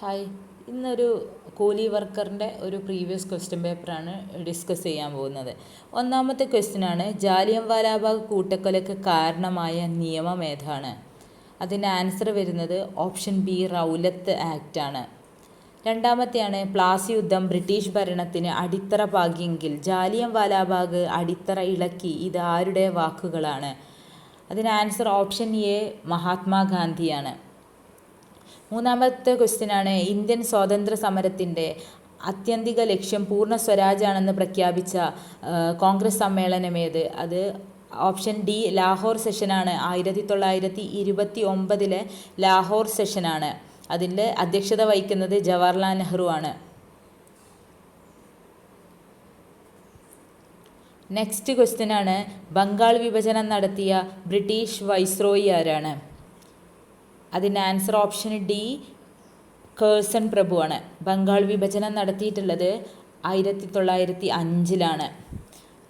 Hi, ഇന്നൊരു കൂലി വർക്കറിൻ്റെ ഒരു പ്രീവിയസ് ക്വസ്റ്റ്യൻ പേപ്പറാണ് ഡിസ്കസ് ചെയ്യാൻ പോകുന്നത്. ഒന്നാമത്തെ ക്വസ്റ്റ്യനാണ്, ജാലിയൻവാലാബാഗ് കൂട്ടക്കൊലയ്ക്ക് കാരണമായ നിയമം ഏതാണ്? അതിൻ്റെ ആൻസർ വരുന്നത് ഓപ്ഷൻ ബി, റൗലത്ത് ആക്ട് ആണ്. രണ്ടാമത്തെയാണ്, പ്ലാസി യുദ്ധം ബ്രിട്ടീഷ് ഭരണത്തിന് അടിത്തറ പാകിയെങ്കിൽ ജാലിയൻവാലാബാഗ് അടിത്തറ ഇളക്കി. ഇത് ആരുടെ വാക്കുകളാണ്? അതിന് ആൻസർ ഓപ്ഷൻ എ, മഹാത്മാഗാന്ധിയാണ്. മൂന്നാമത്തെ ക്വസ്റ്റ്യനാണ്, ഇന്ത്യൻ സ്വാതന്ത്ര്യ സമരത്തിൻ്റെ ആത്യന്തിക ലക്ഷ്യം പൂർണ്ണ സ്വരാജാണെന്ന് പ്രഖ്യാപിച്ച കോൺഗ്രസ് സമ്മേളനമേത്? അത് ഓപ്ഷൻ ഡി, ലാഹോർ സെഷനാണ്. 1929 ലാഹോർ സെഷനാണ്. അതിൻ്റെ അധ്യക്ഷത വഹിക്കുന്നത് ജവഹർലാൽ നെഹ്റു ആണ്. നെക്സ്റ്റ് ക്വസ്റ്റ്യനാണ്, ബംഗാൾ വിഭജനം നടത്തിയ ബ്രിട്ടീഷ് വൈസ്രോയി ആരാണ്? അതിൻ്റെ ആൻസർ ഓപ്ഷൻ ഡി, കേഴ്സൺ പ്രഭുവാണ്. ബംഗാൾ വിഭജനം നടത്തിയിട്ടുള്ളത് 1905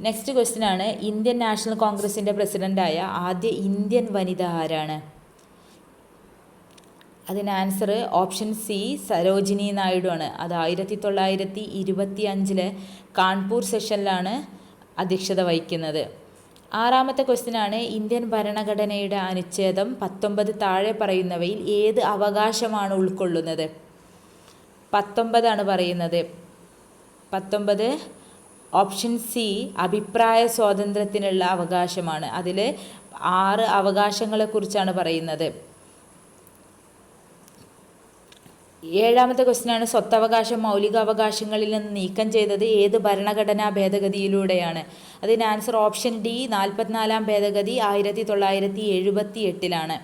നെക്സ്റ്റ് ക്വസ്റ്റ്യനാണ്, ഇന്ത്യൻ നാഷണൽ കോൺഗ്രസിൻ്റെ പ്രസിഡൻ്റായ ആദ്യ ഇന്ത്യൻ വനിത ആരാണ്? അതിന് answer option C, Sarojini Naidu ആണ്. അത് 1925 കാൺപൂർ സെഷനിലാണ് അധ്യക്ഷത വഹിക്കുന്നത്. ആറാമത്തെ ക്വസ്റ്റ്യനാണ്, ഇന്ത്യൻ ഭരണഘടനയുടെ അനുച്ഛേദം 19 താഴെ പറയുന്നവയിൽ ഏത് അവകാശമാണ് ഉൾക്കൊള്ളുന്നത്? 19 പറയുന്നത്. 19 ഓപ്ഷൻ സി, അഭിപ്രായ സ്വാതന്ത്ര്യത്തിനുള്ള അവകാശമാണ്. അതിൽ 6 അവകാശങ്ങളെക്കുറിച്ചാണ് പറയുന്നത്. ഏഴാമത്തെ ക്വസ്റ്റ്യനാണ്, സ്വത്തവകാശം മൗലികാവകാശങ്ങളിൽ നിന്ന് നീക്കം ചെയ്തത് ഏത് ഭരണഘടനാ ഭേദഗതിയിലൂടെയാണ്? അതിന് ആൻസർ ഓപ്ഷൻ ഡി, 44 ഭേദഗതി 1978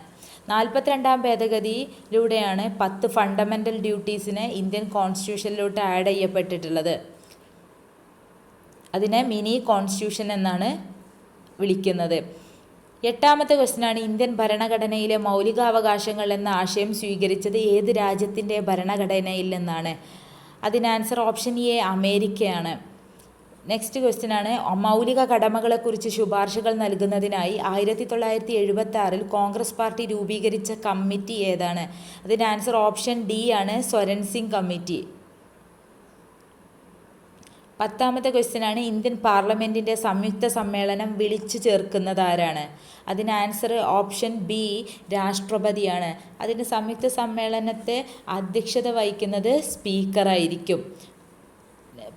42 ഭേദഗതിയിലൂടെയാണ് 10 ഫണ്ടമെൻ്റൽ ഡ്യൂട്ടീസിനെ ഇന്ത്യൻ കോൺസ്റ്റിറ്റ്യൂഷനിലോട്ട് ആഡ് ചെയ്യപ്പെട്ടിട്ടുള്ളത്. അതിനെ മിനി കോൺസ്റ്റിറ്റ്യൂഷൻ എന്നാണ് വിളിക്കുന്നത്. എട്ടാമത്തെ ക്വസ്റ്റ്യനാണ്, ഇന്ത്യൻ ഭരണഘടനയിലെ മൗലികാവകാശങ്ങൾ എന്ന ആശയം സ്വീകരിച്ചത് ഏത് രാജ്യത്തിൻ്റെ ഭരണഘടനയിൽ നിന്നാണ്? അതിന് ആൻസർ ഓപ്ഷൻ എ, അമേരിക്കയാണ്. നെക്സ്റ്റ് ക്വസ്റ്റ്യനാണ്, മൗലിക കടമകളെക്കുറിച്ച് ശുപാർശകൾ നൽകുന്നതിനായി 1976 കോൺഗ്രസ് പാർട്ടി രൂപീകരിച്ച കമ്മിറ്റി ഏതാണ്? അതിന് ആൻസർ ഓപ്ഷൻ ഡി ആണ്, സ്വരൺ സിംഗ് കമ്മിറ്റി. 10ാമത്തെ ക്വസ്റ്റ്യനാണ്, ഇന്ത്യൻ പാർലമെൻറ്റിൻ്റെ സംയുക്ത സമ്മേളനം വിളിച്ചു ചേർക്കുന്നത് ആരാണ്? അതിന് ആൻസർ ഓപ്ഷൻ ബി, രാഷ്ട്രപതിയാണ്. അതിന് സംയുക്ത സമ്മേളനത്തെ അധ്യക്ഷത വഹിക്കുന്നത് സ്പീക്കറായിരിക്കും.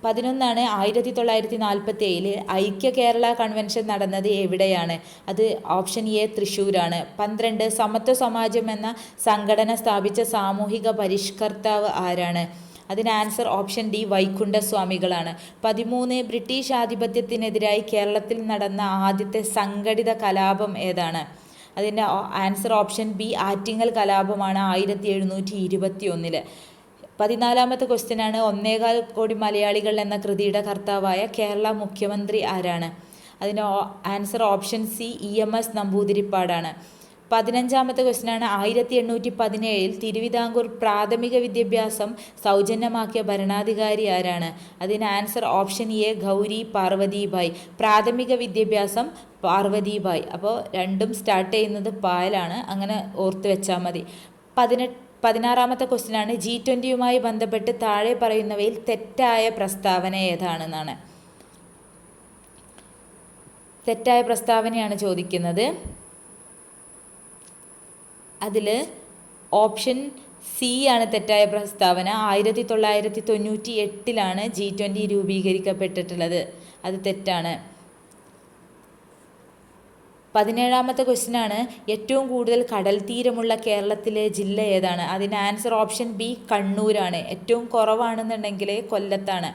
11 1947 ഐക്യ കേരള കൺവെൻഷൻ നടന്നത് എവിടെയാണ്? അത് ഓപ്ഷൻ എ, തൃശ്ശൂരാണ്. 12 സമത്വ സമാജം എന്ന സംഘടന സ്ഥാപിച്ച സാമൂഹിക പരിഷ്കർത്താവ് ആരാണ്? അതിന് ആൻസർ ഓപ്ഷൻ ഡി, വൈകുണ്ഠസ്വാമികളാണ്. 13 ബ്രിട്ടീഷ് ആധിപത്യത്തിനെതിരായി കേരളത്തിൽ നടന്ന ആദ്യത്തെ സംഘടിത കലാപം ഏതാണ്? അതിൻ്റെ ആൻസർ ഓപ്ഷൻ ബി, ആറ്റിങ്ങൽ കലാപമാണ് 1721. 14ാമത്തെ ക്വസ്റ്റ്യനാണ്, 1.25 കോടി മലയാളികൾ എന്ന കൃതിയുടെ കർത്താവായ കേരള മുഖ്യമന്ത്രി ആരാണ്? അതിന് ആൻസർ ഓപ്ഷൻ സി, EMS നമ്പൂതിരിപ്പാടാണ്. 15ാമത്തെ ക്വസ്റ്റ്യനാണ്, 1817 തിരുവിതാംകൂർ പ്രാഥമിക വിദ്യാഭ്യാസം സൗജന്യമാക്കിയ ഭരണാധികാരി ആരാണ്? അതിന് answer option A, Gauri Parvathi Bai. പ്രാഥമിക വിദ്യാഭ്യാസം പാർവതിബായി. അപ്പോൾ രണ്ടും സ്റ്റാർട്ട് ചെയ്യുന്നത് പായലാണ്, അങ്ങനെ ഓർത്ത് വെച്ചാൽ മതി. 16ാമത്തെ ക്വസ്റ്റ്യനാണ്, G20 ബന്ധപ്പെട്ട് താഴെ പറയുന്നവയിൽ തെറ്റായ പ്രസ്താവന ഏതാണെന്നാണ്. തെറ്റായ പ്രസ്താവനയാണ് ചോദിക്കുന്നത്. അതിൽ ഓപ്ഷൻ സി ആണ് തെറ്റായ പ്രസ്താവന. 1998 G20 രൂപീകരിക്കപ്പെട്ടിട്ടുള്ളത്. അത് തെറ്റാണ്. 17ാമത്തെ ക്വസ്റ്റ്യനാണ്, ഏറ്റവും കൂടുതൽ കടൽ തീരമുള്ള കേരളത്തിലെ ജില്ല ഏതാണ്? അതിന് ആൻസർ ഓപ്ഷൻ ബി, കണ്ണൂരാണ്. ഏറ്റവും കുറവാണെന്നുണ്ടെങ്കിൽ കൊല്ലത്താണ്.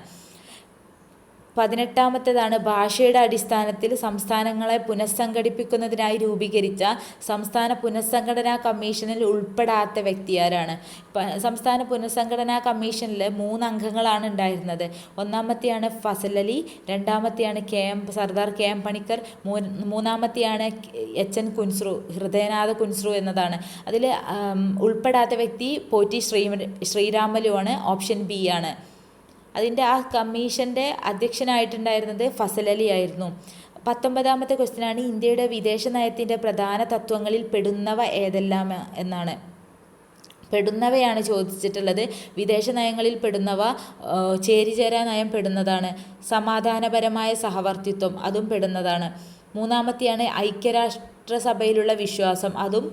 18ാമത്തേതാണ്, ഭാഷയുടെ അടിസ്ഥാനത്തിൽ സംസ്ഥാനങ്ങളെ പുനഃസംഘടിപ്പിക്കുന്നതിനായി രൂപീകരിച്ച സംസ്ഥാന പുനഃസംഘടനാ കമ്മീഷനിൽ ഉൾപ്പെടാത്ത വ്യക്തി ആരാണ്? സംസ്ഥാന പുനഃസംഘടനാ കമ്മീഷനിൽ 3 അംഗങ്ങളാണ് ഉണ്ടായിരുന്നത്. ഒന്നാമത്തെയാണ് ഫസൽ അലി, രണ്ടാമത്തെയാണ് സർദാർ KM പണിക്കർ, മൂന്നാമത്തെയാണ് HN കുൻസ്രു, ഹൃദയനാഥ കുൻസ്രു എന്നതാണ്. അതിൽ ഉൾപ്പെടാത്ത വ്യക്തി പോറ്റി ശ്രീരാമലുവാണ്. ഓപ്ഷൻ ബി ആണ്. അതിൻ്റെ ആ കമ്മീഷൻ്റെ അധ്യക്ഷനായിട്ടുണ്ടായിരുന്നത് ഫസൽ അലി ആയിരുന്നു. 19ാമത്തെ ക്വസ്റ്റ്യനാണ്, ഇന്ത്യയുടെ വിദേശ നയത്തിൻ്റെ പ്രധാന തത്വങ്ങളിൽ പെടുന്നവ ഏതെല്ലാം എന്നാണ്. പെടുന്നവയാണ് ചോദിച്ചിട്ടുള്ളത്. വിദേശ നയങ്ങളിൽ പെടുന്നവ ചേരിചേരാ നയം പെടുന്നതാണ്. സമാധാനപരമായ സഹവർത്തിത്വം അതും പെടുന്നതാണ്. മൂന്നാമത്തെയാണ് ഐക്യരാഷ്ട്രസഭയിലുള്ള വിശ്വാസം, അതും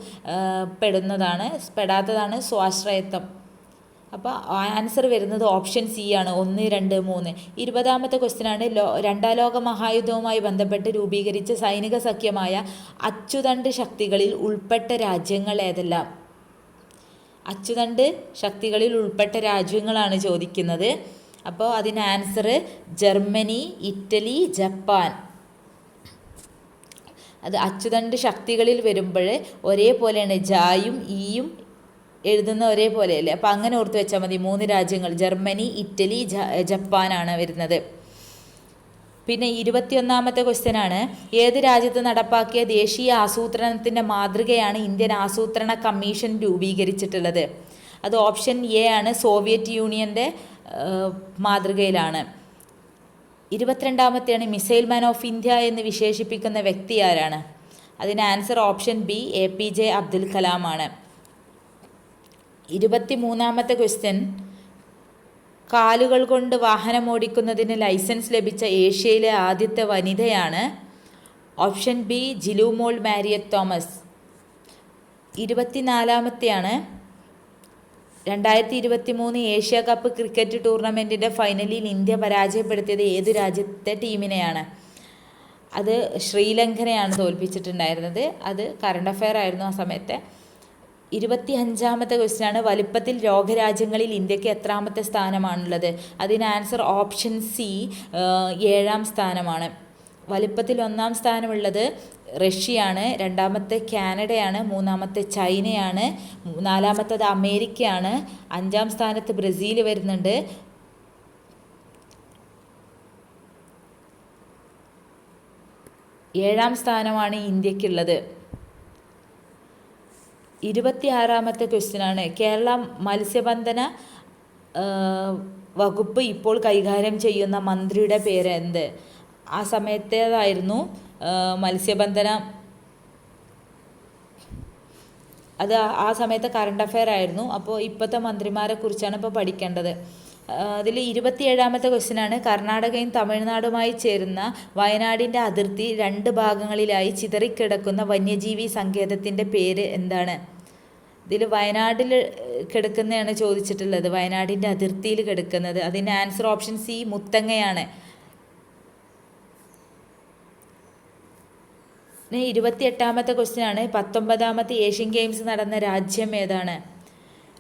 പെടുന്നതാണ്. പെടാത്തതാണ് സ്വാശ്രയത്വം. അപ്പോൾ ആൻസർ വരുന്നത് ഓപ്ഷൻ സി ആണ്, 1, 2, 3. 20ാമത്തെ ക്വസ്റ്റ്യനാണ് രണ്ടാം ലോക മഹായുദ്ധവുമായി ബന്ധപ്പെട്ട് രൂപീകരിച്ച സൈനിക സഖ്യമായ അച്ചുതണ്ട് ശക്തികളിൽ ഉൾപ്പെട്ട രാജ്യങ്ങൾ ഏതെല്ലാം? അച്ചുതണ്ട് ശക്തികളിൽ ഉൾപ്പെട്ട രാജ്യങ്ങളാണ് ചോദിക്കുന്നത്. അപ്പോൾ അതിന് ആൻസർ ജർമ്മനി, ഇറ്റലി, ജപ്പാൻ. അത് അച്ചുതണ്ട് ശക്തികളിൽ വരുമ്പോൾ ഒരേപോലെയാണ്, ജായും ഈയും എഴുതുന്ന ഒരേപോലെയല്ലേ. അപ്പോൾ അങ്ങനെ ഓർത്ത് വെച്ചാൽ മതി. 3 രാജ്യങ്ങൾ ജർമ്മനി, ഇറ്റലി, ജപ്പാനാണ് വരുന്നത്. പിന്നെ 21ാമത്തെ ക്വസ്റ്റ്യനാണ്, ഏത് രാജ്യത്ത് നടപ്പാക്കിയ ദേശീയ ആസൂത്രണത്തിൻ്റെ മാതൃകയാണ് ഇന്ത്യൻ ആസൂത്രണ കമ്മീഷൻ രൂപീകരിച്ചിട്ടുള്ളത്? അത് ഓപ്ഷൻ എ ആണ്, സോവിയറ്റ് യൂണിയൻ്റെ മാതൃകയിലാണ്. 22ാമത്തെയാണ്, മിസൈൽ മാൻ ഓഫ് ഇന്ത്യ എന്ന് വിശേഷിപ്പിക്കുന്ന വ്യക്തി ആരാണ്? അതിന് answer option B, APJ Abdul Kalam ആണ്. 23ാമത്തെ ക്വസ്റ്റ്യൻ, കാലുകൾ കൊണ്ട് വാഹനമോടിക്കുന്നതിന് ലൈസൻസ് ലഭിച്ച ഏഷ്യയിലെ ആദ്യത്തെ വനിതയാണ്. Option B, Jilumol Mariet Thomas. 24ാമത്തെയാണ്, 2023 ഏഷ്യ കപ്പ് ക്രിക്കറ്റ് ടൂർണമെൻറ്റിൻ്റെ ഫൈനലിൽ ഇന്ത്യ പരാജയപ്പെടുത്തിയത് ഏതു രാജ്യത്തെ ടീമിനെയാണ്? അത് ശ്രീലങ്കനെയാണ് തോൽപ്പിച്ചിട്ടുണ്ടായിരുന്നത്. അത് കറണ്ട് അഫെയർ ആയിരുന്നു ആ സമയത്തെ. 25ാമത്തെ ക്വസ്റ്റ്യനാണ്, വലിപ്പത്തിൽ ലോകരാജ്യങ്ങളിൽ ഇന്ത്യക്ക് എത്രാമത്തെ സ്ഥാനമാണുള്ളത്? അതിന് ആൻസർ ഓപ്ഷൻ സി, 7ാം സ്ഥാനമാണ്. വലിപ്പത്തിൽ 1ാം സ്ഥാനമുള്ളത് റഷ്യയാണ്, 2ാമത്തെ കാനഡയാണ്, 3ാമത്തെ ചൈനയാണ്, 4ാമത്തേത് അമേരിക്കയാണ്, 5ാം സ്ഥാനത്ത് ബ്രസീൽ വരുന്നുണ്ട്. 7ാം സ്ഥാനമാണ് ഇന്ത്യക്കുള്ളത്. 26ാമത്തെ ക്വസ്റ്റ്യനാണ്, കേരള മത്സ്യബന്ധന വകുപ്പ് ഇപ്പോൾ കൈകാര്യം ചെയ്യുന്ന മന്ത്രിയുടെ പേര് എന്ത്? ആ സമയത്തേതായിരുന്നു മത്സ്യബന്ധന, അത് ആ സമയത്തെ കറണ്ട് അഫെയർ ആയിരുന്നു. അപ്പോൾ ഇപ്പോഴത്തെ മന്ത്രിമാരെ കുറിച്ചാണ് ഇപ്പോൾ പഠിക്കേണ്ടത്. അതിൽ 27ാമത്തെ ക്വസ്റ്റ്യനാണ്, കർണാടകയും തമിഴ്നാടുമായി ചേരുന്ന വയനാടിൻ്റെ അതിർത്തി 2 ഭാഗങ്ങളിലായി ചിതറിക്കിടക്കുന്ന വന്യജീവി സങ്കേതത്തിൻ്റെ പേര് എന്താണ്? ഇതിൽ വയനാട്ടിൽ കിടക്കുന്നതാണ് ചോദിച്ചിട്ടുള്ളത്, വയനാടിൻ്റെ അതിർത്തിയിൽ കിടക്കുന്നത്. അതിൻ്റെ ആൻസർ ഓപ്ഷൻ സി, മുത്തങ്ങയാണ്. 28ാമത്തെ ക്വസ്റ്റ്യനാണ്, 19ാമത്തെ ഏഷ്യൻ ഗെയിംസ് നടന്ന രാജ്യം ഏതാണ്?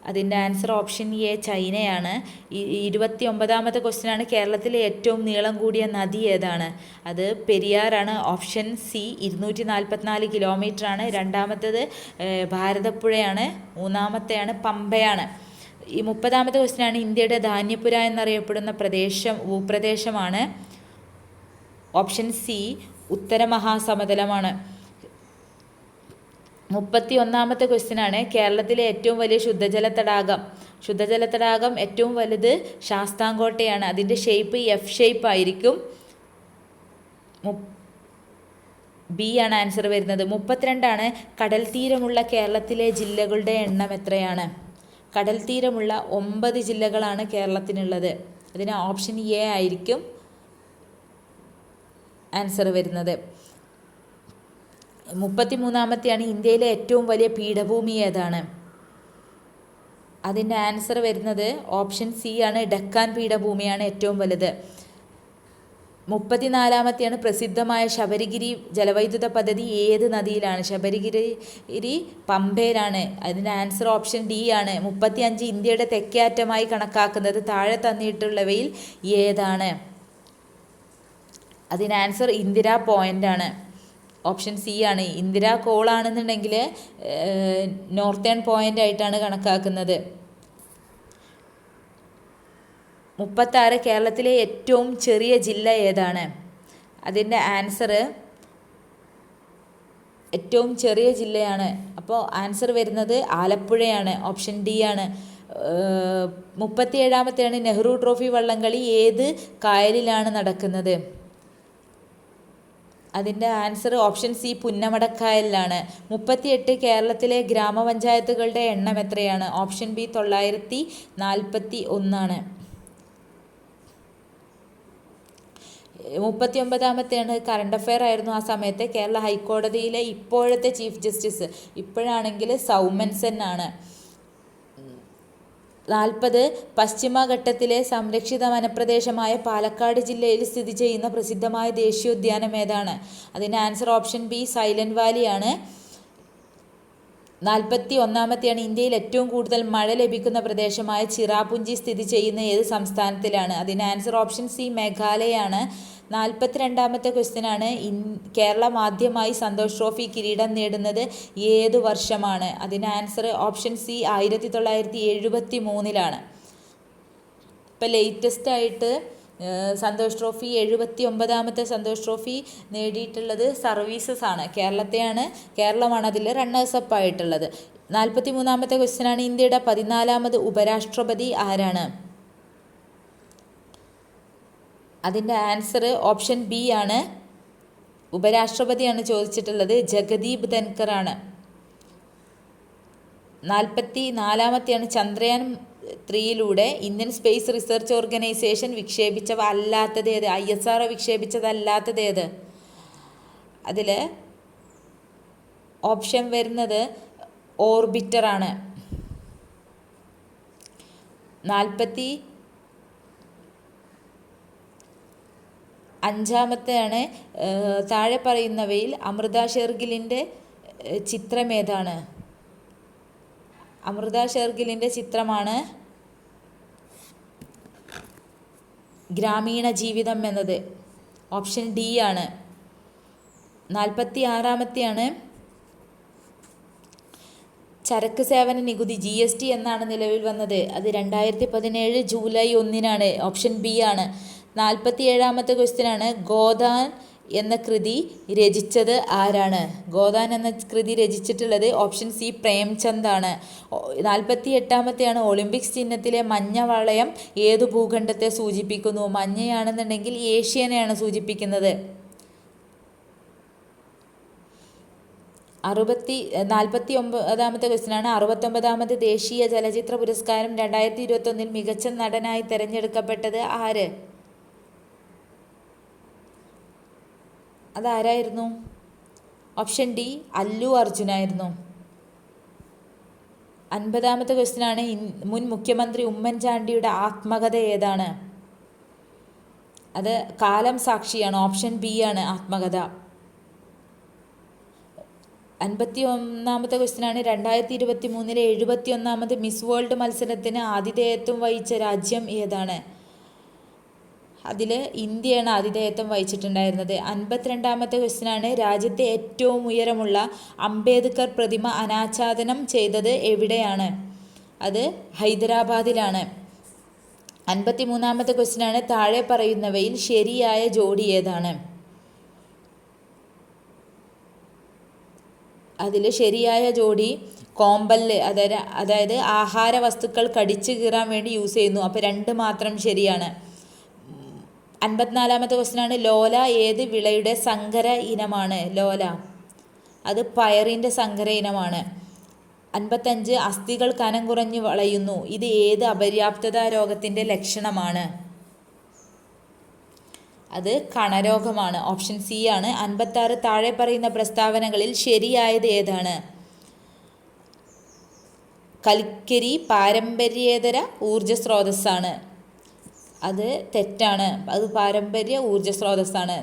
അതിൻ്റെ ആൻസർ ഓപ്ഷൻ എ, ചൈനയാണ്. 29ാമത്തെ ക്വസ്റ്റ്യനാണ്, കേരളത്തിലെ ഏറ്റവും നീളം കൂടിയ നദി ഏതാണ്? അത് പെരിയാറാണ്. ഓപ്ഷൻ സി, 244 കിലോമീറ്ററാണ്. 2ാമത്തേത് ഭാരതപ്പുഴയാണ്. 3ാമത്തെയാണ് പമ്പയാണ്. 30ാമത്തെ ക്വസ്റ്റ്യനാണ്, ഇന്ത്യയുടെ ധാന്യപുര എന്നറിയപ്പെടുന്ന ഭൂപ്രദേശമാണ്. ഓപ്ഷൻ സി, ഉത്തര മഹാസമതലമാണ്. 31ാമത്തെ ക്വസ്റ്റ്യനാണ്, കേരളത്തിലെ ഏറ്റവും വലിയ ശുദ്ധജല തടാകം ഏറ്റവും വലുത് ശാസ്താംകോട്ടയാണ്. അതിൻ്റെ ഷേപ്പ് എഫ് ഷേപ്പ് ആയിരിക്കും. ബി ആണ് ആൻസർ വരുന്നത്. 32ആണ്, കടൽ തീരമുള്ള കേരളത്തിലെ ജില്ലകളുടെ എണ്ണം എത്രയാണ്? കടൽ തീരമുള്ള 9 ജില്ലകളാണ് കേരളത്തിനുള്ളത്. അതിന് ഓപ്ഷൻ എ ആയിരിക്കും ആൻസർ വരുന്നത്. 33ാമത്തെയാണ്, ഇന്ത്യയിലെ ഏറ്റവും വലിയ പീഠഭൂമി ഏതാണ്? അതിൻ്റെ ആൻസർ വരുന്നത് ഓപ്ഷൻ സി ആണ്, ഡക്കാൻ പീഠഭൂമിയാണ് ഏറ്റവും വലുത്. 34ാമത്തെയാണ്, പ്രസിദ്ധമായ ശബരിഗിരി ജലവൈദ്യുത പദ്ധതി ഏത് നദിയിലാണ്? ശബരിഗിരി പമ്പയിലാണ്. അതിൻ്റെ ആൻസർ ഓപ്ഷൻ ഡി ആണ്. 35, ഇന്ത്യയുടെ തെക്കേ അറ്റമായി കണക്കാക്കുന്നത് താഴെ തന്നിട്ടുള്ളവയിൽ ഏതാണ്? അതിന് ആൻസർ ഇന്ദിരാ പോയിൻ്റ് ആണ്. ഓപ്ഷൻ സി ആണ്. ഇന്ദിരാ കോളാണെന്നുണ്ടെങ്കിൽ നോർത്തേൺ പോയിൻ്റ് ആയിട്ടാണ് കണക്കാക്കുന്നത്. 36, കേരളത്തിലെ ഏറ്റവും ചെറിയ ജില്ല ഏതാണ്? അതിൻ്റെ ആൻസർ ഏറ്റവും ചെറിയ ജില്ലയാണ്. അപ്പോൾ ആൻസർ വരുന്നത് ആലപ്പുഴയാണ്. ഓപ്ഷൻ ഡി ആണ്. 37ാമത്തെയാണ്, നെഹ്റു ട്രോഫി വള്ളംകളി ഏത് കായലിലാണ് നടക്കുന്നത്? അതിൻ്റെ ആൻസർ ഓപ്ഷൻ സി പുന്നമടക്കായലിലാണ്. 38 കേരളത്തിലെ ഗ്രാമപഞ്ചായത്തുകളുടെ എണ്ണം എത്രയാണ്? Option B 941. 39ാമത്തെയാണ് കറണ്ട് അഫെയർ ആയിരുന്നു ആ സമയത്ത്. കേരള ഹൈക്കോടതിയിലെ ഇപ്പോഴത്തെ ചീഫ് ജസ്റ്റിസ് ഇപ്പോഴാണെങ്കിൽ സൗമൻസൻ ആണ്. 40 പശ്ചിമഘട്ടത്തിലെ സംരക്ഷിത വനപ്രദേശമായ പാലക്കാട് ജില്ലയിൽ സ്ഥിതി ചെയ്യുന്ന പ്രസിദ്ധമായ ദേശീയോദ്യാനം ഏതാണ്? അതിൻ്റെ answer option B silent Valley ആണ്. 41ാമത്തെയാണ് ഇന്ത്യയിൽ ഏറ്റവും കൂടുതൽ മഴ ലഭിക്കുന്ന പ്രദേശമായ ചിറാപുഞ്ചി സ്ഥിതി ചെയ്യുന്ന ഏത് സംസ്ഥാനത്തിലാണ്? അതിൻ്റെ ആൻസർ ഓപ്ഷൻ സി മേഘാലയ ആണ്. 42ാമത്തെ ക്വസ്റ്റ്യൻ ആണ്, കേരളം ആദ്യമായി സന്തോഷ് ട്രോഫി കിരീടം നേടുന്നത് ഏതു വർഷമാണ്? അതിൻ്റെ ആൻസർ ഓപ്ഷൻ സി 1973. ഇപ്പം ലേറ്റസ്റ്റ് ആയിട്ട് സന്തോഷ് ട്രോഫി 79ാമത്തെ സന്തോഷ് ട്രോഫി നേടിയിട്ടുള്ളത് സർവീസസ് ആണ്. കേരളമാണ് അതിൽ റണ്ണേഴ്സപ്പ് ആയിട്ടുള്ളത്. 43ാമത്തെ ക്വസ്റ്റ്യൻ ആണ്, ഇന്ത്യയുടെ 14ാമത് ഉപരാഷ്ട്രപതി ആരാണ്? അതിൻ്റെ ആൻസർ ഓപ്ഷൻ ബി ആണ്. ഉപരാഷ്ട്രപതിയാണ് ചോദിച്ചിട്ടുള്ളത്, ജഗദീപ് ധൻകർ ആണ്. 44ാമത്തെയാണ്, ചന്ദ്രയാൻ 3യിലൂടെ ഇന്ത്യൻ സ്പേസ് റിസർച്ച് ഓർഗനൈസേഷൻ വിക്ഷേപിച്ചവ അല്ലാത്തത് ഏത്? ISRO വിക്ഷേപിച്ചതല്ലാത്തത് ഏത്? അതിൽ ഓപ്ഷൻ വരുന്നത് ഓർബിറ്റർ ആണ്. 45ാമത്തെയാണ്, താഴെ പറയുന്നവയിൽ അമൃത ഷെർഗിലിൻ്റെ ചിത്രമേതാണ്? അമൃത ഷെർഗിലിൻ്റെ ചിത്രമാണ് ഗ്രാമീണ ജീവിതം എന്നത്. ഓപ്ഷൻ ഡി ആണ്. 46ാമത്തെയാണ്, ചരക്ക് സേവന നികുതി GST എന്നാണ് നിലവിൽ വന്നത്. അത് 2017 ജൂലൈ 1 ഓപ്ഷൻ ബി ആണ്. 47ാമത്തെ ക്വസ്റ്റ്യൻ ആണ്, ഗോദാൻ എന്ന കൃതി രചിച്ചത് ആരാണ്? ഗോദാൻ എന്ന കൃതി രചിച്ചിട്ടുള്ളത് ഓപ്ഷൻ സി പ്രേംചന്ദ് ആണ്. 48ാമത്തെയാണ്, ഒളിമ്പിക്സ് ചിഹ്നത്തിലെ മഞ്ഞ വളയം ഏതു ഭൂഖണ്ഡത്തെ സൂചിപ്പിക്കുന്നു? മഞ്ഞയാണെന്നുണ്ടെങ്കിൽ ഏഷ്യനെയാണ് സൂചിപ്പിക്കുന്നത്. 49ാമത്തെ ക്വസ്റ്റ്യൻ ആണ്, 69ാമത് ദേശീയ ചലച്ചിത്ര പുരസ്കാരം 2021 മികച്ച നടനായി തിരഞ്ഞെടുക്കപ്പെട്ടത് ആര്? അതാരായിരുന്നു? ഓപ്ഷൻ ഡി അല്ലു അർജുനായിരുന്നു. 50ാമത്തെ ക്വസ്റ്റ്യൻ ആണ്, മുൻ മുഖ്യമന്ത്രി ഉമ്മൻചാണ്ടിയുടെ ആത്മകഥ ഏതാണ്? അത് കാലം സാക്ഷിയാണ്. ഓപ്ഷൻ ബി ആണ് ആത്മകഥ. 51ാമത്തെ ക്വസ്റ്റ്യൻ ആണ്, 2023 71ാമത് മിസ് വേൾഡ് മത്സരത്തിന് ആതിഥേയത്വം വഹിച്ച രാജ്യം ഏതാണ്? അതിൽ ഇന്ത്യയാണ് ആതിഥേയത്വം വഹിച്ചിട്ടുണ്ടായിരുന്നത്. 52ാമത്തെ ക്വസ്റ്റ്യൻ ആണ്, രാജ്യത്തെ ഏറ്റവും ഉയരമുള്ള അംബേദ്കർ പ്രതിമ അനാച്ഛാദനം ചെയ്തത് എവിടെയാണ്? അത് ഹൈദരാബാദിലാണ്. 53ാമത്തെ ക്വസ്റ്റ്യൻ ആണ്, താഴെ പറയുന്നവയിൽ ശരിയായ ജോഡി ഏതാണ്? അതിൽ ശരിയായ ജോഡി കോമ്പല്ല്, അതായത് ആഹാര വസ്തുക്കൾ കടിച്ചു കീറാൻ വേണ്ടി യൂസ് ചെയ്യുന്നു. അപ്പോൾ 2 മാത്രം ശരിയാണ്. 54ാമത്തെ ക്വസ്റ്റ്യൻ ആണ്, ലോല ഏത് വിളയുടെ സങ്കര ഇനമാണ്? ലോല അത് പയറിൻ്റെ സങ്കര ഇനമാണ്. 55 അസ്ഥികൾ കനം കുറഞ്ഞു വളയുന്നു. ഇത് ഏത് അപര്യാപ്തത രോഗത്തിൻ്റെ ലക്ഷണമാണ്? അത് കണരോഗമാണ്. ഓപ്ഷൻ സി ആണ്. 56 താഴെ പറയുന്ന പ്രസ്താവനകളിൽ ശരിയായത് ഏതാണ്? കൽക്കരി പാരമ്പര്യേതര ഊർജ സ്രോതസ്സാണ്. അത് തെറ്റാണ്. അത് പാരമ്പര്യ ഊർജ സ്രോതസ്സാണ്.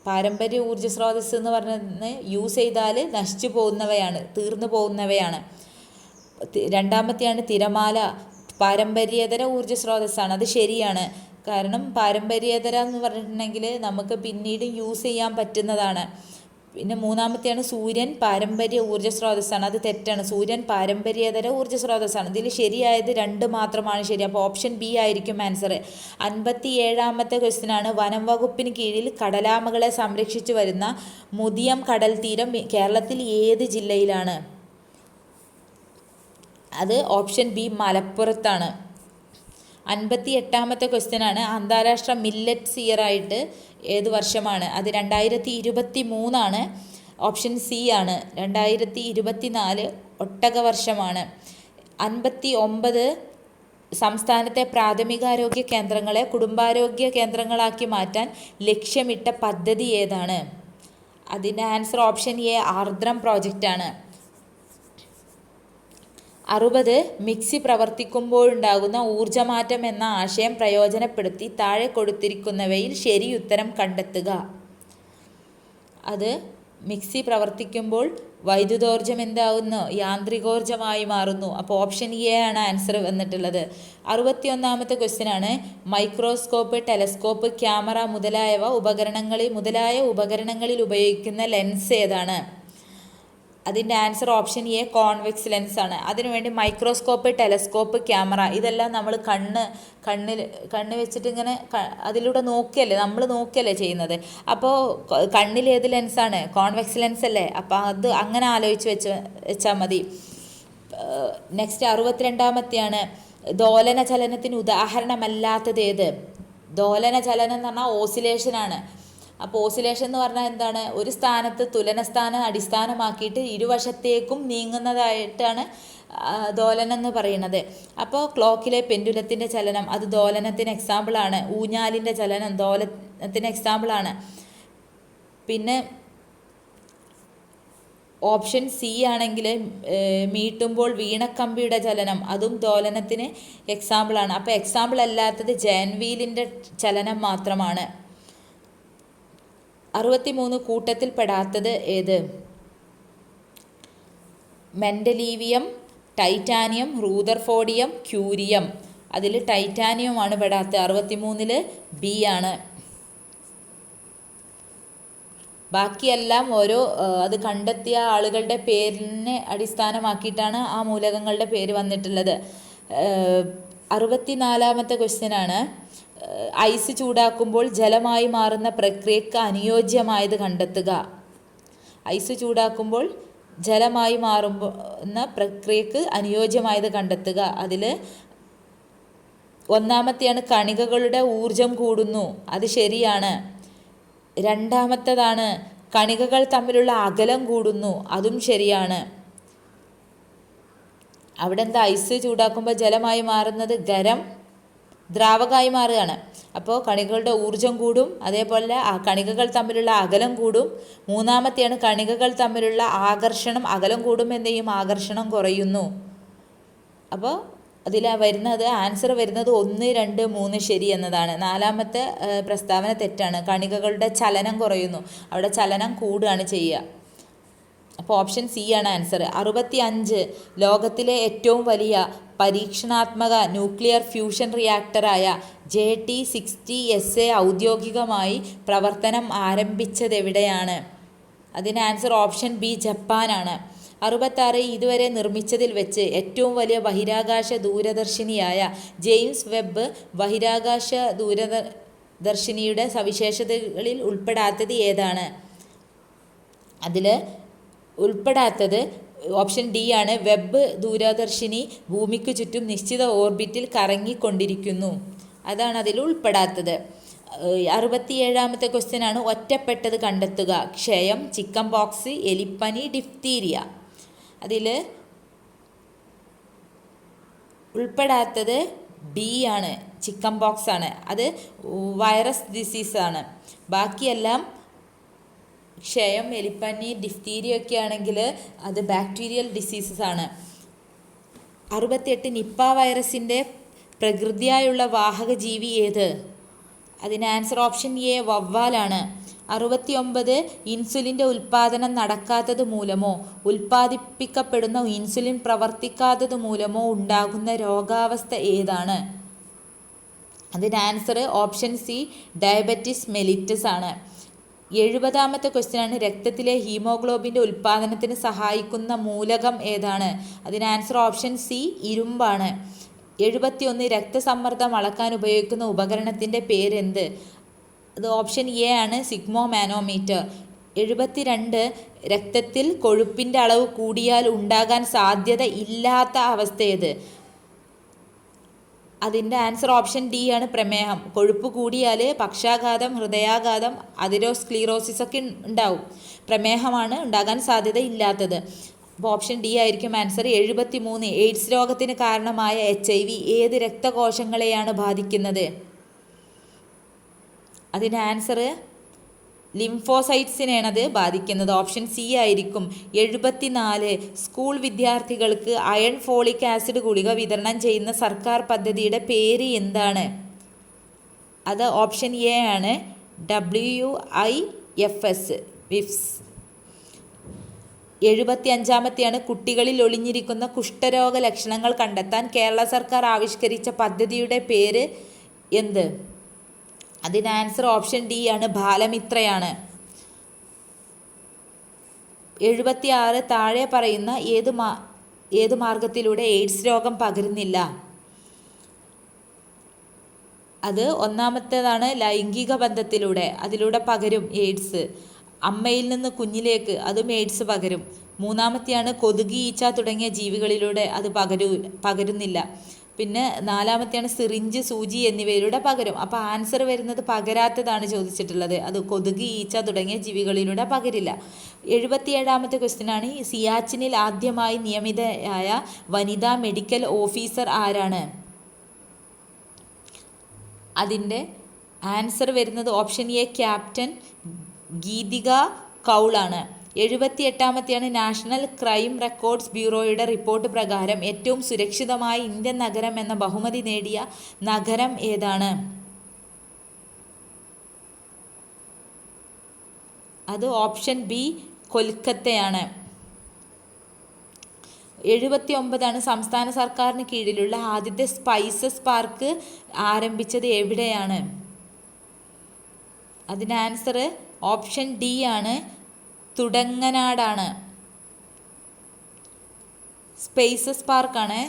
പാരമ്പര്യ ഊർജ സ്രോതസ്സ് എന്ന് പറഞ്ഞത് യൂസ് ചെയ്താൽ നശിച്ചു പോകുന്നവയാണ്, തീർന്നു പോകുന്നവയാണ്. 2ാമത്തെയാണ് തിരമാല പാരമ്പര്യേതര ഊർജ സ്രോതസ്സാണ്. അത് ശരിയാണ്. കാരണം പാരമ്പര്യേതര എന്ന് പറഞ്ഞിട്ടുണ്ടെങ്കിൽ നമുക്ക് പിന്നീട് യൂസ് ചെയ്യാൻ പറ്റുന്നതാണ്. പിന്നെ 3ാമത്തെയാണ് സൂര്യൻ പാരമ്പര്യ ഊർജ സ്രോതസ്സാണ്. അത് തെറ്റാണ്. സൂര്യൻ പാരമ്പര്യേതര ഊർജ സ്രോതസ്സാണ്. ഇതിൽ ശരിയായത് 2 മാത്രമാണ് ശരി. അപ്പോൾ ഓപ്ഷൻ ബി ആയിരിക്കും ആൻസർ. 57ാമത്തെ ക്വസ്റ്റ്യൻ ആണ്, വനം വകുപ്പിന് കീഴിൽ കടലാമകളെ സംരക്ഷിച്ചു വരുന്ന മുതിയം കടൽ തീരം കേരളത്തിൽ ഏത് ജില്ലയിലാണ്? അത് ഓപ്ഷൻ ബി മലപ്പുറത്താണ്. 58-ാമത്തെ ക്വസ്റ്റ്യൻ ആണ്, അന്താരാഷ്ട്ര മില്ലറ്റ്സ് ഇയർ ആയിട്ട് ഏത് വർഷമാണ്? അത് 2023 ഓപ്ഷൻ സി ആണ്. 2024 ഒട്ടക വർഷമാണ്. 59 സംസ്ഥാനത്തെ പ്രാഥമികാരോഗ്യ കേന്ദ്രങ്ങളെ കുടുംബാരോഗ്യ കേന്ദ്രങ്ങളാക്കി മാറ്റാൻ ലക്ഷ്യമിട്ട പദ്ധതി ഏതാണ്? അതിൻ്റെ ആൻസർ ഓപ്ഷൻ എ ആർദ്രം പ്രോജക്റ്റാണ്. 60 മിക്സി പ്രവർത്തിക്കുമ്പോഴുണ്ടാകുന്ന ഊർജ്ജമാറ്റം എന്ന ആശയം പ്രയോജനപ്പെടുത്തി താഴെ കൊടുത്തിരിക്കുന്നവയിൽ ശരിയുത്തരം കണ്ടെത്തുക. അത് മിക്സി പ്രവർത്തിക്കുമ്പോൾ വൈദ്യുതോർജ്ജം എന്താവുന്നു? യാന്ത്രികോർജ്ജമായി മാറുന്നു. അപ്പോൾ ഓപ്ഷൻ എ ആണ് ആൻസർ വന്നിട്ടുള്ളത്. 61-ാമത്തെ ക്വസ്റ്റ്യൻ ആണ്, മൈക്രോസ്കോപ്പ്, ടെലസ്കോപ്പ്, ക്യാമറ മുതലായ ഉപകരണങ്ങളിൽ ഉപയോഗിക്കുന്ന ലെൻസ് ഏതാണ്? അതിൻ്റെ answer option A convex lens ആണ്. അതിനുവേണ്ടി മൈക്രോസ്കോപ്പ്, ടെലസ്കോപ്പ്, ക്യാമറ ഇതെല്ലാം നമ്മൾ കണ്ണ് വെച്ചിട്ട് ഇങ്ങനെ അതിലൂടെ നമ്മൾ നോക്കിയല്ലേ ചെയ്യുന്നത്. അപ്പോൾ കണ്ണിൽ ഏത് ലെൻസാണ്? കോൺവെക്സ് ലെൻസ് അല്ലേ. അപ്പോൾ അത് അങ്ങനെ ആലോചിച്ച് വെച്ചാൽ മതി. നെക്സ്റ്റ് 62-ാമത്തെയാണ്, ദോലന ചലനത്തിന് ഉദാഹരണമല്ലാത്തത് ഏത്? ദോലന ചലനം എന്ന് പറഞ്ഞാൽ ഓസിലേഷനാണ്. അപ്പോൾ ഓസിലേഷൻ എന്ന് പറഞ്ഞാൽ എന്താണ്? ഒരു സ്ഥാനത്ത് തുലനസ്ഥാനം അടിസ്ഥാനമാക്കിയിട്ട് ഇരുവശത്തേക്കും നീങ്ങുന്നതായിട്ടാണ് ദോലനം എന്ന് പറയുന്നത്. അപ്പോൾ ക്ലോക്കിലെ പെൻഡുലത്തിൻ്റെ ചലനം അത് ദോലനത്തിന് എക്സാമ്പിളാണ്. ഊഞ്ഞാലിൻ്റെ ചലനം ദോലനത്തിന് എക്സാമ്പിളാണ്. പിന്നെ ഓപ്ഷൻ സി ആണെങ്കിൽ മീട്ടുമ്പോൾ വീണക്കമ്പിയുടെ ചലനം അതും ദോലനത്തിന് എക്സാമ്പിളാണ്. അപ്പോൾ എക്സാമ്പിൾ അല്ലാത്തത് ജയൻ വീലിൻ്റെ ചലനം മാത്രമാണ്. 63 കൂട്ടത്തിൽ പെടാത്തത് ഏത്? Mendelevium, titanium, rutherfordium, curium. അതിൽ ടൈറ്റാനിയമാണ് പെടാത്തത്. 63 ബി ആണ്. ബാക്കിയെല്ലാം അത് കണ്ടെത്തിയ ആളുകളുടെ പേരിനെ അടിസ്ഥാനമാക്കിയിട്ടാണ് ആ മൂലകങ്ങളുടെ പേര് വന്നിട്ടുള്ളത്. 64-ാമത്തെ ക്വസ്റ്റ്യൻ ആണ്, ഐസ് ചൂടാക്കുമ്പോൾ ജലമായി മാറുന്ന പ്രക്രിയക്ക് അനുയോജ്യമായത് കണ്ടെത്തുക. ഐസ് ചൂടാക്കുമ്പോൾ ജലമായി മാറുന്ന പ്രക്രിയക്ക് അനുയോജ്യമായത് കണ്ടെത്തുക. അതിൽ ഒന്നാമത്തെയാണ് കണികകളുടെ ഊർജം കൂടുന്നു. അത് ശരിയാണ്. രണ്ടാമത്തേതാണ് കണികകൾ തമ്മിലുള്ള അകലം കൂടുന്നു. അതും ശരിയാണ്. അവിടെ എന്താ? ഐസ് ചൂടാക്കുമ്പോൾ ജലമായി മാറുന്നത് ദ്രാവകമായി മാറുകയാണ്. അപ്പോൾ കണികകളുടെ ഊർജം കൂടും, അതേപോലെ കണികകൾ തമ്മിലുള്ള അകലം കൂടും. മൂന്നാമത്തെയാണ് കണികകൾ തമ്മിലുള്ള അകലം കൂടും, എന്ത് ചെയ്യും? ആകർഷണം കുറയുന്നു. അപ്പോൾ അതിൽ ആൻസർ വരുന്നത് 1, 2, 3 ശരി എന്നതാണ്. നാലാമത്തെ പ്രസ്താവന തെറ്റാണ്. കണികകളുടെ ചലനം കുറയുന്നു. അവിടെ ചലനം കൂടുകയാണ് ചെയ്യുക. അപ്പോൾ ഓപ്ഷൻ സി ആണ് ആൻസർ. 65 ലോകത്തിലെ ഏറ്റവും വലിയ പരീക്ഷണാത്മക ന്യൂക്ലിയർ ഫ്യൂഷൻ റിയാക്ടറായ JT60SA ഔദ്യോഗികമായി പ്രവർത്തനം ആരംഭിച്ചതെവിടെയാണ്? അതിന് ആൻസർ ഓപ്ഷൻ ബി ജപ്പാനാണ്. 66 ഇതുവരെ നിർമ്മിച്ചതിൽ വെച്ച് ഏറ്റവും വലിയ ബഹിരാകാശ ദൂരദർശിനിയായ ജെയിംസ് വെബ് ബഹിരാകാശ ദൂരദർശിനിയുടെ സവിശേഷതകളിൽ ഉൾപ്പെടാത്തത് ഏതാണ്? അതിൽ ഉൾപ്പെടാത്തത് ഓപ്ഷൻ ഡി ആണ്. വെബ് ദൂരദർശിനി ഭൂമിക്ക് ചുറ്റും നിശ്ചിത ഓർബിറ്റിൽ കറങ്ങിക്കൊണ്ടിരിക്കുന്നു. അതാണ് അതിൽ ഉൾപ്പെടാത്തത്. 67-ാമത്തെ ക്വസ്റ്റ്യൻ ആണ്, ഒറ്റപ്പെട്ടത് കണ്ടെത്തുക. ക്ഷയം, ചിക്കൻ പോക്സ്, എലിപ്പനി, ഡിഫ്തീരിയ. അതിൽ ഉൾപ്പെടാത്തത് ഡി ആണ്, ചിക്കൻ പോക്സ് ആണ്. അത് വൈറസ് ഡിസീസാണ്. ബാക്കിയെല്ലാം ക്ഷയം, എലിപ്പനി, ഡിഫ്തീരിയ ഒക്കെ ആണെങ്കിൽ അത് ബാക്ടീരിയൽ ഡിസീസസ് ആണ്. 68 നിപ്പ വൈറസിൻ്റെ പ്രകൃതിയായുള്ള വാഹക ജീവി ഏത്? അതിന് ആൻസർ ഓപ്ഷൻ എ വവ്വാലാണ്. 69 ഇൻസുലിൻ്റെ ഉൽപ്പാദനം നടക്കാത്തത് മൂലമോ ഉൽപ്പാദിപ്പിക്കപ്പെടുന്ന ഇൻസുലിൻ പ്രവർത്തിക്കാത്തത് മൂലമോ ഉണ്ടാകുന്ന രോഗാവസ്ഥ ഏതാണ്? അതിന് answer option C diabetes mellitus ആണ്. 70-ാമത്തെ ക്വസ്റ്റ്യൻ ആണ്, രക്തത്തിലെ ഹീമോഗ്ലോബിൻ്റെ ഉൽപ്പാദനത്തിന് സഹായിക്കുന്ന മൂലകം ഏതാണ്? അതിന് ആൻസർ ഓപ്ഷൻ സി ഇരുമ്പാണ്. 71 രക്തസമ്മർദ്ദം അളക്കാൻ ഉപയോഗിക്കുന്ന ഉപകരണത്തിൻ്റെ പേരെന്ത്? അത് ഓപ്ഷൻ എ ആണ്, സിഗ്മോ മാനോമീറ്റർ. 72 രക്തത്തിൽ കൊഴുപ്പിൻ്റെ അളവ് കൂടിയാൽ ഉണ്ടാകാൻ സാധ്യത ഇല്ലാത്ത അവസ്ഥ ഏത്? അതിൻ്റെ ആൻസർ ഓപ്ഷൻ ഡി ആണ്, പ്രമേഹം. കൊഴുപ്പ് കൂടിയാൽ പക്ഷാഘാതം, ഹൃദയാഘാതം, അതിരോസ്ക്ലീറോസിസ് ഒക്കെ ഉണ്ടാവും. പ്രമേഹമാണ് ഉണ്ടാകാൻ സാധ്യത ഇല്ലാത്തത്. അപ്പോൾ ഓപ്ഷൻ ഡി ആയിരിക്കും ആൻസർ. 73 എയ്ഡ്സ് രോഗത്തിന് കാരണമായ HIV ഏത് രക്തകോശങ്ങളെയാണ് ബാധിക്കുന്നത്? അതിൻ്റെ ആൻസർ ലിംഫോസൈറ്റ്സിനെയാണ് അത് ബാധിക്കുന്നത്. ഓപ്ഷൻ സി ആയിരിക്കും. 74 സ്കൂൾ വിദ്യാർത്ഥികൾക്ക് അയൺ ഫോളിക് ആസിഡ് ഗുളിക വിതരണം ചെയ്യുന്ന സർക്കാർ പദ്ധതിയുടെ പേര് എന്താണ്? അത് ഓപ്ഷൻ എ ആണ്, WIFS വിഫ്സ്. 75 കുട്ടികളിൽ ഒളിഞ്ഞിരിക്കുന്ന കുഷ്ഠരോഗ ലക്ഷണങ്ങൾ കണ്ടെത്താൻ കേരള സർക്കാർ ആവിഷ്കരിച്ച പദ്ധതിയുടെ പേര് എന്ത്? അതിന് ആൻസർ ഓപ്ഷൻ ഡി ആണ്, ബാലമിത്രയാണ്. 76 താഴെ പറയുന്ന ഏത് മാർഗത്തിലൂടെ എയ്ഡ്സ് രോഗം പകരുന്നില്ല? അത് ഒന്നാമത്തേതാണ്, ലൈംഗിക ബന്ധത്തിലൂടെ. അതിലൂടെ പകരും എയ്ഡ്സ്. അമ്മയിൽ നിന്ന് കുഞ്ഞിലേക്ക്, അതും എയ്ഡ്സ് പകരും. മൂന്നാമത്തെയാണ് കൊതുക്, ഈച്ച തുടങ്ങിയ ജീവികളിലൂടെ. അത് പകരുന്നില്ല. പിന്നെ 4മത്തെയാണ് സിറിഞ്ച്, സൂചി എന്നിവയിലൂടെ പകരും. അപ്പോൾ ആൻസർ വരുന്നത് പകരാത്തതാണ് ചോദിച്ചിട്ടുള്ളത്. അത് കൊതുക്, ഈച്ച തുടങ്ങിയ ജീവികളിലൂടെ പകരില്ല. 77 ക്വസ്റ്റ്യൻ ആണ്, സിയാച്ചിനിൽ ആദ്യമായി നിയമിതയായ വനിതാ മെഡിക്കൽ ഓഫീസർ ആരാണ്? അതിൻ്റെ ആൻസർ വരുന്നത് ഓപ്ഷൻ എ, ക്യാപ്റ്റൻ ഗീതിക കൗളാണ്. 78 നാഷണൽ ക്രൈം റെക്കോർഡ്സ് ബ്യൂറോയുടെ റിപ്പോർട്ട് പ്രകാരം ഏറ്റവും സുരക്ഷിതമായ ഇന്ത്യൻ നഗരം എന്ന ബഹുമതി നേടിയ നഗരം ഏതാണ്? അത് ഓപ്ഷൻ ബി, കൊൽക്കത്തയാണ്. 79 സംസ്ഥാന സർക്കാരിന് കീഴിലുള്ള ആദ്യത്തെ സ്പൈസസ് പാർക്ക് ആരംഭിച്ചത് എവിടെയാണ്? അതിന് ആൻസർ ഓപ്ഷൻ ഡി ആണ്, തുടങ്ങനാടാണ്. സ്പൈസസ് പാർക്കാണ്.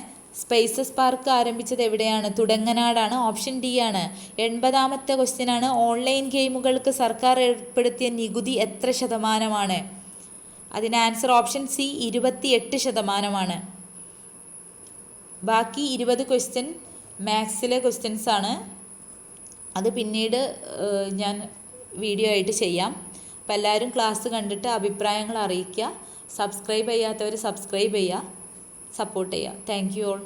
സ്പൈസസ് പാർക്ക് ആരംഭിച്ചത് എവിടെയാണ്? തുടങ്ങനാടാണ്. ഓപ്ഷൻ ഡി ആണ്. 80 ക്വസ്റ്റ്യൻ ആണ്, ഓൺലൈൻ ഗെയിമുകൾക്ക് സർക്കാർ ഏർപ്പെടുത്തിയ നികുതി എത്ര ശതമാനമാണ്? അതിന് ആൻസർ ഓപ്ഷൻ സി, 28%. ബാക്കി 20 ക്വസ്റ്റ്യൻ മാത്സിലെ ക്വസ്റ്റ്യൻസ് ആണ്. അത് പിന്നീട് ഞാൻ വീഡിയോ ആയിട്ട് ചെയ്യാം. അപ്പോൾ എല്ലാവരും ക്ലാസ് കണ്ടിട്ട് അഭിപ്രായങ്ങൾ അറിയിക്കുക. സബ്സ്ക്രൈബ് ചെയ്യാത്തവർ സബ്സ്ക്രൈബ് ചെയ്യുക, സപ്പോർട്ട് ചെയ്യുക. Thank you all.